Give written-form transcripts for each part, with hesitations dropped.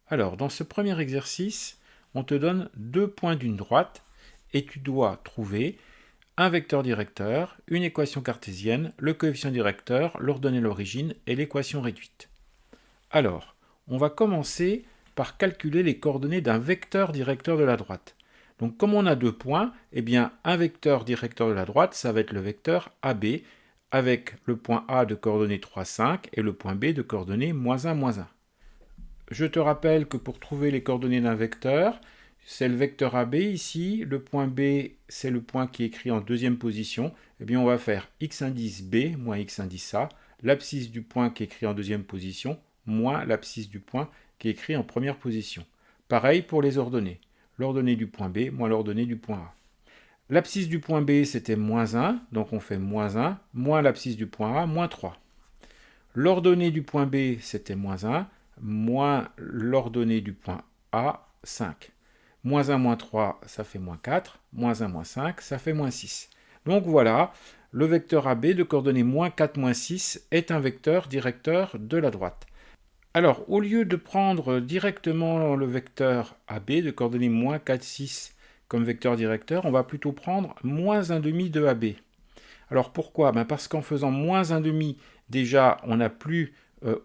Alors, dans ce premier exercice, on te donne deux points d'une droite et tu dois trouver un vecteur directeur, une équation cartésienne, le coefficient directeur, l'ordonnée à l'origine et l'équation réduite. Alors, on va commencer par calculer les coordonnées d'un vecteur directeur de la droite. Donc, comme on a deux points, eh bien, un vecteur directeur de la droite, ça va être le vecteur AB, avec le point A de coordonnées 3, 5 et le point B de coordonnées -1, -1. Je te rappelle que pour trouver les coordonnées d'un vecteur, c'est le vecteur AB ici, le point B, c'est le point qui est écrit en deuxième position. Eh bien, on va faire x indice B moins x indice A, l'abscisse du point qui est écrit en deuxième position, moins l'abscisse du point qui est écrit en première position. Pareil pour les ordonnées. L'ordonnée du point B moins l'ordonnée du point A. L'abscisse du point B, c'était -1, donc on fait -1, moins l'abscisse du point A, -3. L'ordonnée du point B, c'était -1, moins l'ordonnée du point A, 5. -1, -3, ça fait -4. -1, -5, ça fait -6. Donc voilà, le vecteur AB de coordonnées -4, -6 est un vecteur directeur de la droite. Alors, au lieu de prendre directement le vecteur AB de coordonnées -4, 6 comme vecteur directeur, on va plutôt prendre -1,5 de AB. Alors pourquoi? Parce qu'en faisant -1,5, déjà, on n'a plus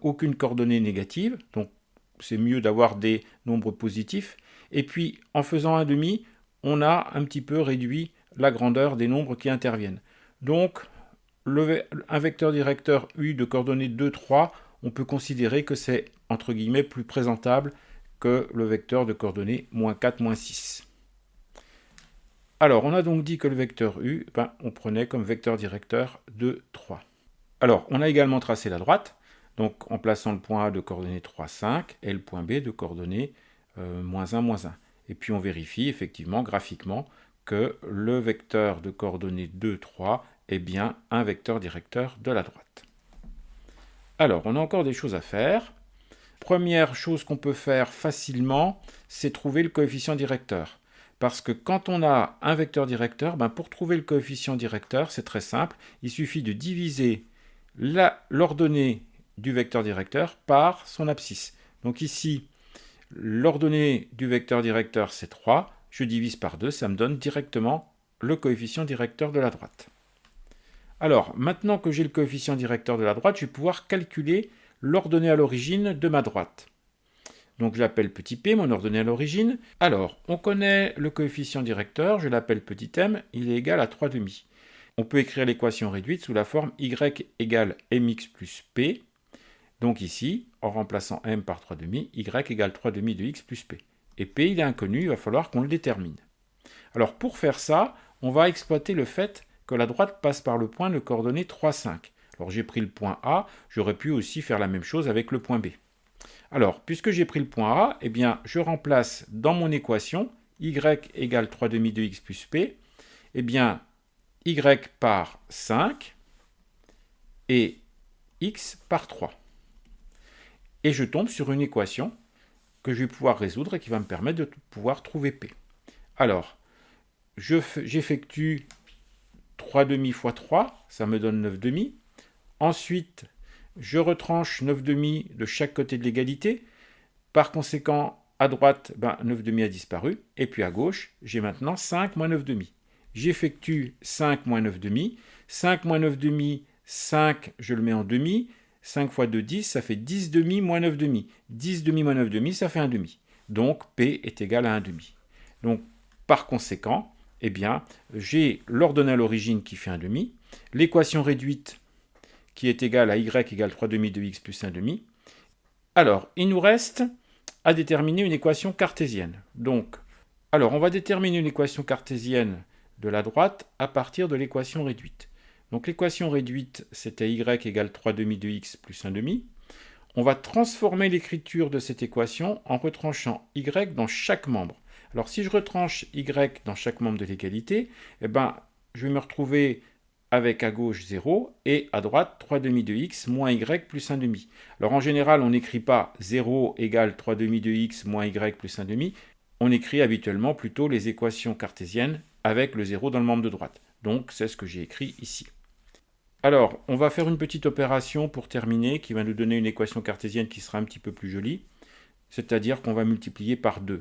aucune coordonnée négative, donc c'est mieux d'avoir des nombres positifs. Et puis, en faisant 1,5, on a un petit peu réduit la grandeur des nombres qui interviennent. Donc, un vecteur directeur U de coordonnées 2, 3, on peut considérer que c'est, entre guillemets, plus présentable que le vecteur de coordonnées -4, -6. Alors, on a donc dit que le vecteur U, on prenait comme vecteur directeur 2, 3. Alors, on a également tracé la droite, donc en plaçant le point A de coordonnées 3, 5 et le point B de coordonnées -1, -1. Et puis on vérifie effectivement graphiquement que le vecteur de coordonnées 2, 3 est bien un vecteur directeur de la droite. Alors, on a encore des choses à faire. Première chose qu'on peut faire facilement, c'est trouver le coefficient directeur. Parce que quand on a un vecteur directeur, pour trouver le coefficient directeur, c'est très simple. Il suffit de diviser l'ordonnée du vecteur directeur par son abscisse. Donc ici, l'ordonnée du vecteur directeur, c'est 3. Je divise par 2, ça me donne directement le coefficient directeur de la droite. Alors, maintenant que j'ai le coefficient directeur de la droite, je vais pouvoir calculer l'ordonnée à l'origine de ma droite. Donc je l'appelle petit p, mon ordonnée à l'origine. Alors, on connaît le coefficient directeur, je l'appelle petit m, il est égal à 3,5. On peut écrire l'équation réduite sous la forme y égale mx plus p. Donc ici, en remplaçant m par 3,5, y égale 3,5 de x plus p. Et p, il est inconnu, il va falloir qu'on le détermine. Alors pour faire ça, on va exploiter le fait que la droite passe par le point de coordonnées 3, 5. Alors j'ai pris le point A, j'aurais pu aussi faire la même chose avec le point B. Alors, puisque j'ai pris le point A, eh bien, je remplace dans mon équation y égale 3,5 de x plus p, eh bien, y par 5 et x par 3. Et je tombe sur une équation que je vais pouvoir résoudre et qui va me permettre de pouvoir trouver p. Alors, j'effectue 3,5 fois 3, ça me donne 9,5. Ensuite, je retranche 9,5 de chaque côté de l'égalité. Par conséquent, à droite, 9,5 a disparu. Et puis à gauche, j'ai maintenant 5 moins 9,5. J'effectue 5 moins 9,5. 5 moins 9,5, 5, je le mets en demi. 5 fois 2, 10, ça fait 10,5 moins 9,5. 10,5 moins 9,5, ça fait 1,5. Donc, P est égal à 1,5. Donc, par conséquent, eh bien, j'ai l'ordonnée à l'origine qui fait 1,5. L'équation réduite qui est égale à y égale 3,5 de x plus 1,5. Alors, il nous reste à déterminer une équation cartésienne. Donc, on va déterminer une équation cartésienne de la droite à partir de l'équation réduite. Donc l'équation réduite, c'était y égale 3,5 de x plus 1,5. On va transformer l'écriture de cette équation en retranchant y dans chaque membre. Alors si je retranche y dans chaque membre de l'égalité, je vais me retrouver avec à gauche 0 et à droite 3,5 de x moins y plus 1,5. Alors en général, on n'écrit pas 0 égale 3,5 de x moins y plus 1,5. On écrit habituellement plutôt les équations cartésiennes avec le 0 dans le membre de droite. Donc c'est ce que j'ai écrit ici. Alors, on va faire une petite opération pour terminer qui va nous donner une équation cartésienne qui sera un petit peu plus jolie. c'est-à-dire qu'on va multiplier par 2.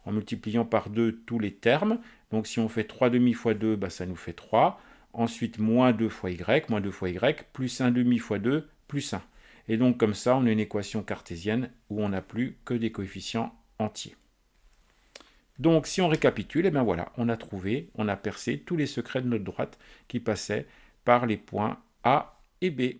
En multipliant par 2 tous les termes, donc si on fait 3 demi fois 2, ça nous fait 3. Ensuite, moins 2 fois y, plus 1 demi fois 2, plus 1. Et donc comme ça, on a une équation cartésienne où on n'a plus que des coefficients entiers. Donc si on récapitule, et bien voilà, on a percé tous les secrets de notre droite qui passaient par les points A et B.